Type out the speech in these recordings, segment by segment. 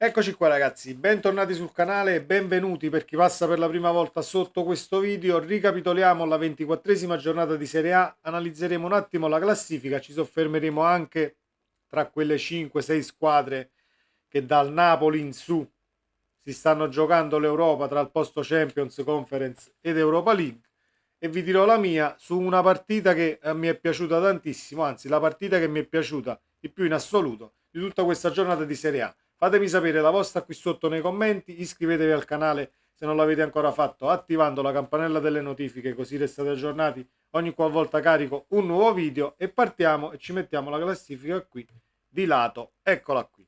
Eccoci qua ragazzi, bentornati sul canale e benvenuti per chi passa per la prima volta sotto questo video. Ricapitoliamo la 24esima giornata di Serie A, analizzeremo un attimo la classifica, ci soffermeremo anche tra quelle 5-6 squadre che dal Napoli in su si stanno giocando l'Europa tra il posto Champions, Conference ed Europa League e vi dirò la mia su una partita che mi è piaciuta tantissimo, anzi la partita che mi è piaciuta di più in assoluto di tutta questa giornata di Serie A. Fatemi sapere la vostra qui sotto nei commenti, iscrivetevi al canale se non l'avete ancora fatto, attivando la campanella delle notifiche così restate aggiornati ogni qualvolta carico un nuovo video e partiamo e ci mettiamo la classifica qui di lato, eccola qui.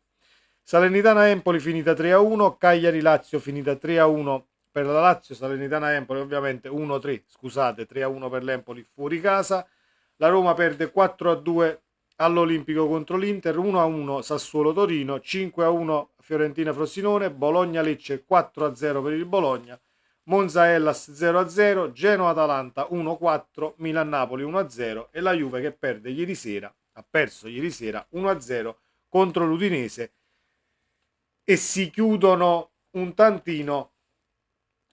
Salernitana Empoli finita 3-1, Cagliari Lazio finita 3-1 per la Lazio, Salernitana Empoli ovviamente 1-3, scusate, 3-1 per l'Empoli fuori casa. La Roma perde 4-2 all'Olimpico contro l'Inter, 1-1 Sassuolo Torino, 5-1 Fiorentina Frosinone, Bologna Lecce 4-0 per il Bologna, Monza Hellas 0-0, Genoa Atalanta 1-4, Milan Napoli 1-0 e la Juve che perde ieri sera, ha perso ieri sera 1-0 contro l'Udinese e si chiudono un tantino,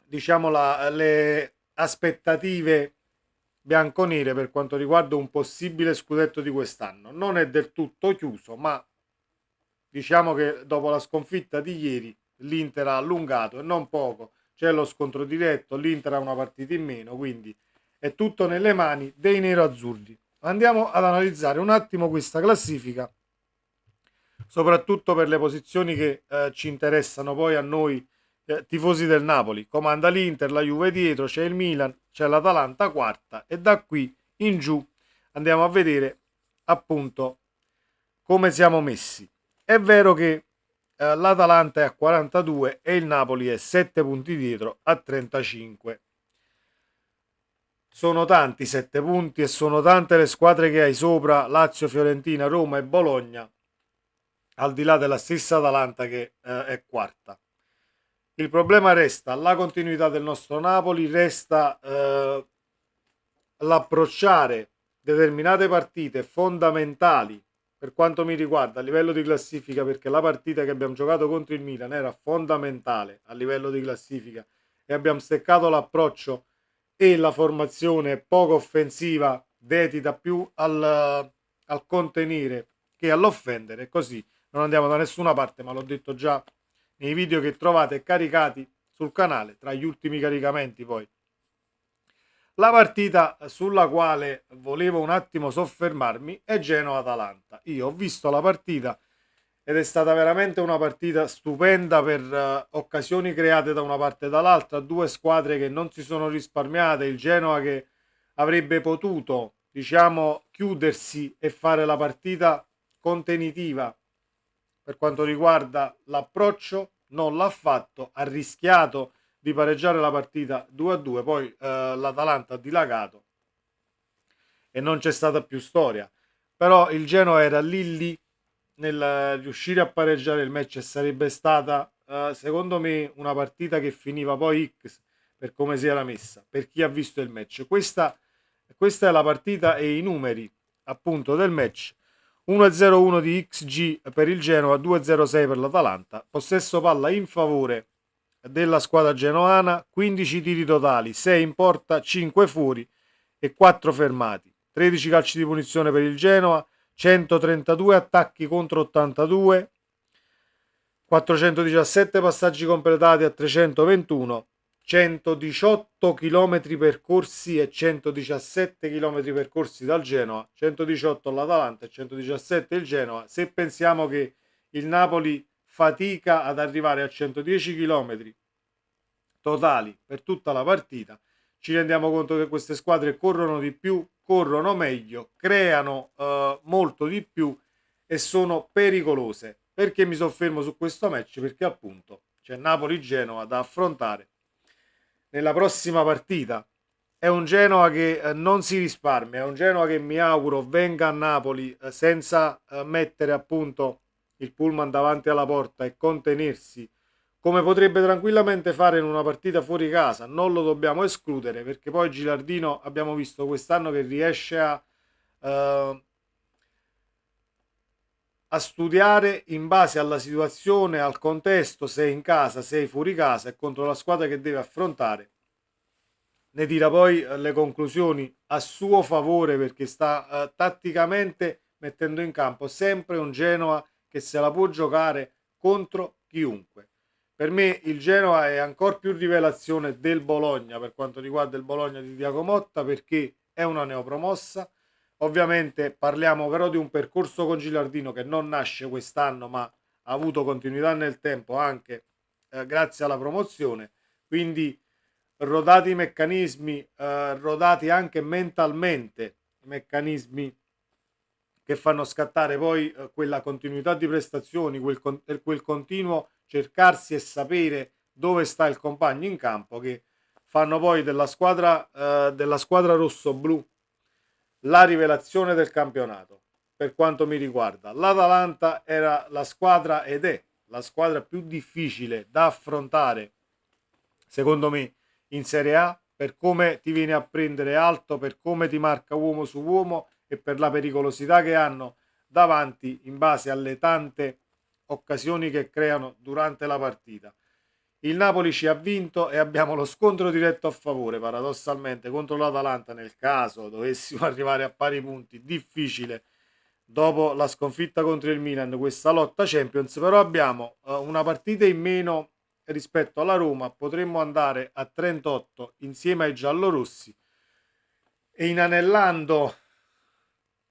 diciamo, le aspettative bianconere per quanto riguarda un possibile scudetto di quest'anno. Non è del tutto chiuso, ma diciamo che dopo la sconfitta di ieri l'Inter ha allungato e non poco. C'è lo scontro diretto, l'Inter ha una partita in meno, quindi è tutto nelle mani dei nero-azzurri. Andiamo ad analizzare un attimo questa classifica, soprattutto per le posizioni che ci interessano poi a noi tifosi del Napoli. Comanda l'Inter, la Juve dietro, c'è il Milan, c'è l'Atalanta quarta e da qui in giù andiamo a vedere appunto come siamo messi. È vero che l'Atalanta è a 42 e il Napoli è 7 punti dietro a 35. Sono tanti 7 punti e sono tante le squadre che hai sopra, Lazio, Fiorentina, Roma e Bologna, al di là della stessa Atalanta che è quarta. Il problema resta la continuità del nostro Napoli, resta l'approcciare determinate partite fondamentali per quanto mi riguarda a livello di classifica, perché la partita che abbiamo giocato contro il Milan era fondamentale a livello di classifica e abbiamo steccato l'approccio e la formazione poco offensiva dedita più al contenere che all'offendere, così non andiamo da nessuna parte, ma l'ho detto già nei video che trovate caricati sul canale, tra gli ultimi caricamenti poi. La partita sulla quale volevo un attimo soffermarmi è Genoa-Atalanta. Io ho visto la partita ed è stata veramente una partita stupenda per occasioni create da una parte e dall'altra, due squadre che non si sono risparmiate, il Genoa che avrebbe potuto, diciamo, chiudersi e fare la partita contenitiva per quanto riguarda l'approccio, non l'ha fatto, ha rischiato di pareggiare la partita 2-2, poi l'Atalanta ha dilagato e non c'è stata più storia. Però il Genoa era lì lì nel riuscire a pareggiare il match e sarebbe stata secondo me una partita che finiva poi X per come si era messa, per chi ha visto il match. Questa è la partita e i numeri appunto del match. 1-0-1 di XG per il Genoa, 2-0-6 per l'Atalanta, possesso palla in favore della squadra genoana, 15 tiri totali, 6 in porta, 5 fuori e 4 fermati, 13 calci di punizione per il Genoa, 132 attacchi contro 82, 417 passaggi completati a 321, 118 km percorsi e 117 km percorsi dal Genoa, 118 l'Atalanta e 117 il Genoa. Se pensiamo che il Napoli fatica ad arrivare a 110 km totali per tutta la partita, ci rendiamo conto che queste squadre corrono di più, corrono meglio, creano molto di più e sono pericolose. Perché mi soffermo su questo match? Perché appunto c'è Napoli-Genoa da affrontare nella prossima partita. È un Genoa che non si risparmia, è un Genoa che mi auguro venga a Napoli senza mettere appunto il pullman davanti alla porta e contenersi come potrebbe tranquillamente fare in una partita fuori casa. Non lo dobbiamo escludere perché poi Gilardino abbiamo visto quest'anno che riesce a a studiare in base alla situazione, al contesto, se è in casa, se è fuori casa e contro la squadra che deve affrontare. Ne tira poi le conclusioni a suo favore perché sta tatticamente mettendo in campo sempre un Genoa che se la può giocare contro chiunque. Per me il Genoa è ancora più rivelazione del Bologna per quanto riguarda il Bologna di Thiago Motta perché è una neopromossa. Ovviamente parliamo però di un percorso con Gilardino che non nasce quest'anno ma ha avuto continuità nel tempo anche grazie alla promozione. Quindi rodati i meccanismi, rodati anche mentalmente i meccanismi che fanno scattare poi quella continuità di prestazioni, quel continuo cercarsi e sapere dove sta il compagno in campo che fanno poi della squadra rosso-blu la rivelazione del campionato. Per quanto mi riguarda, l'Atalanta era la squadra ed è la squadra più difficile da affrontare, secondo me, in Serie A per come ti viene a prendere alto, per come ti marca uomo su uomo e per la pericolosità che hanno davanti in base alle tante occasioni che creano durante la partita. Il Napoli ci ha vinto e abbiamo lo scontro diretto a favore, paradossalmente, contro l'Atalanta nel caso dovessimo arrivare a pari punti. Difficile dopo la sconfitta contro il Milan questa lotta Champions, però abbiamo una partita in meno rispetto alla Roma, potremmo andare a 38 insieme ai giallorossi e inanellando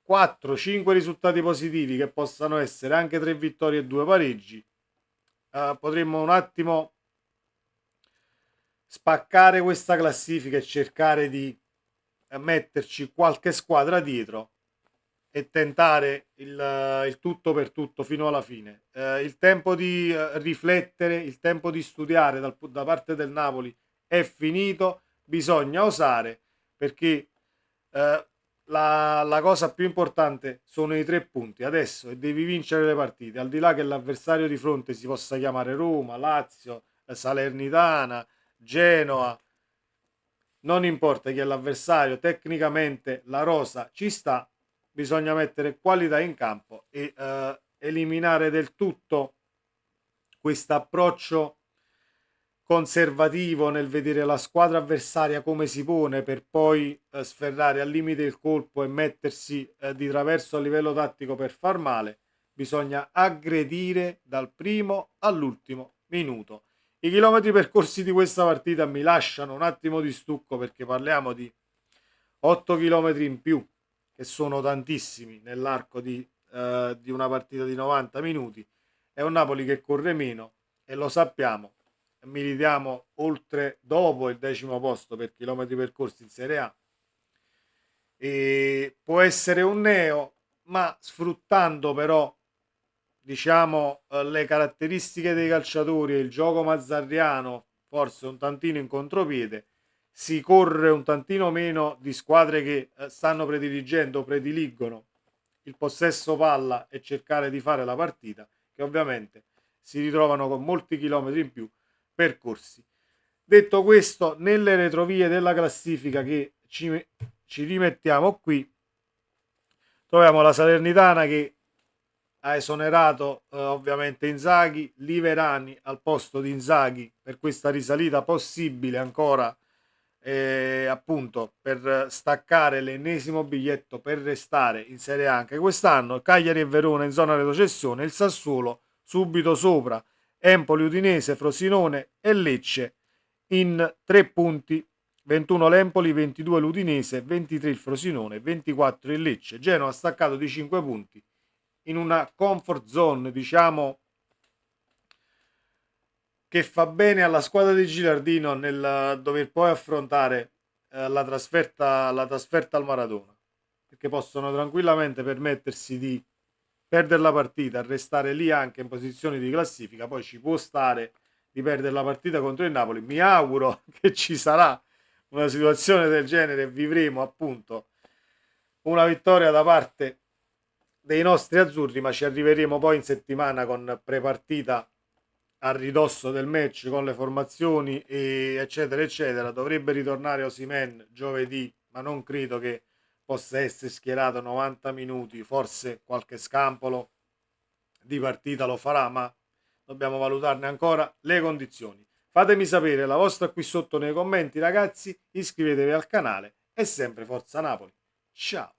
4-5 risultati positivi che possano essere anche 3 vittorie e 2 pareggi, potremmo un attimo spaccare questa classifica e cercare di metterci qualche squadra dietro e tentare il tutto per tutto fino alla fine. Il tempo di riflettere, il tempo di studiare da parte del Napoli è finito, bisogna osare perché la cosa più importante sono i 3 punti adesso e devi vincere le partite, al di là che l'avversario di fronte si possa chiamare Roma, Lazio, Salernitana, Genoa, non importa chi è l'avversario, tecnicamente la rosa ci sta, bisogna mettere qualità in campo e eliminare del tutto questo approccio conservativo nel vedere la squadra avversaria come si pone per poi sferrare al limite il colpo e mettersi di traverso a livello tattico per far male. Bisogna aggredire dal primo all'ultimo minuto. I chilometri percorsi di questa partita mi lasciano un attimo di stucco perché parliamo di 8 chilometri in più, che sono tantissimi nell'arco di una partita di 90 minuti. È un Napoli che corre meno e lo sappiamo. Militiamo oltre dopo il 10° posto per chilometri percorsi in Serie A. E può essere un neo, ma sfruttando però diciamo le caratteristiche dei calciatori e il gioco mazzarriano forse un tantino in contropiede, si corre un tantino meno di squadre che stanno prediligono il possesso palla e cercare di fare la partita, che ovviamente si ritrovano con molti chilometri in più percorsi. Detto questo, nelle retrovie della classifica che ci rimettiamo qui, troviamo la Salernitana che ha esonerato ovviamente Inzaghi, Liverani al posto di Inzaghi per questa risalita possibile ancora appunto per staccare l'ennesimo biglietto per restare in Serie A anche quest'anno. Cagliari e Verona in zona retrocessione, il Sassuolo subito sopra, Empoli, Udinese, Frosinone e Lecce in 3 punti, 21 l'Empoli, 22 l'Udinese, 23 il Frosinone, 24 il Lecce. Genoa staccato di 5 punti in una comfort zone, diciamo, che fa bene alla squadra di Gilardino nel dover poi affrontare la trasferta al Maradona, perché possono tranquillamente permettersi di perdere la partita, restare lì anche in posizione di classifica, poi ci può stare di perdere la partita contro il Napoli. Mi auguro che ci sarà una situazione del genere e vivremo appunto una vittoria da parte dei nostri azzurri, ma ci arriveremo poi in settimana con prepartita a ridosso del match con le formazioni e eccetera eccetera. Dovrebbe ritornare Osimhen giovedì, ma non credo che possa essere schierato 90 minuti, forse qualche scampolo di partita lo farà, ma dobbiamo valutarne ancora le condizioni. Fatemi sapere la vostra qui sotto nei commenti, ragazzi, iscrivetevi al canale e sempre Forza Napoli. Ciao!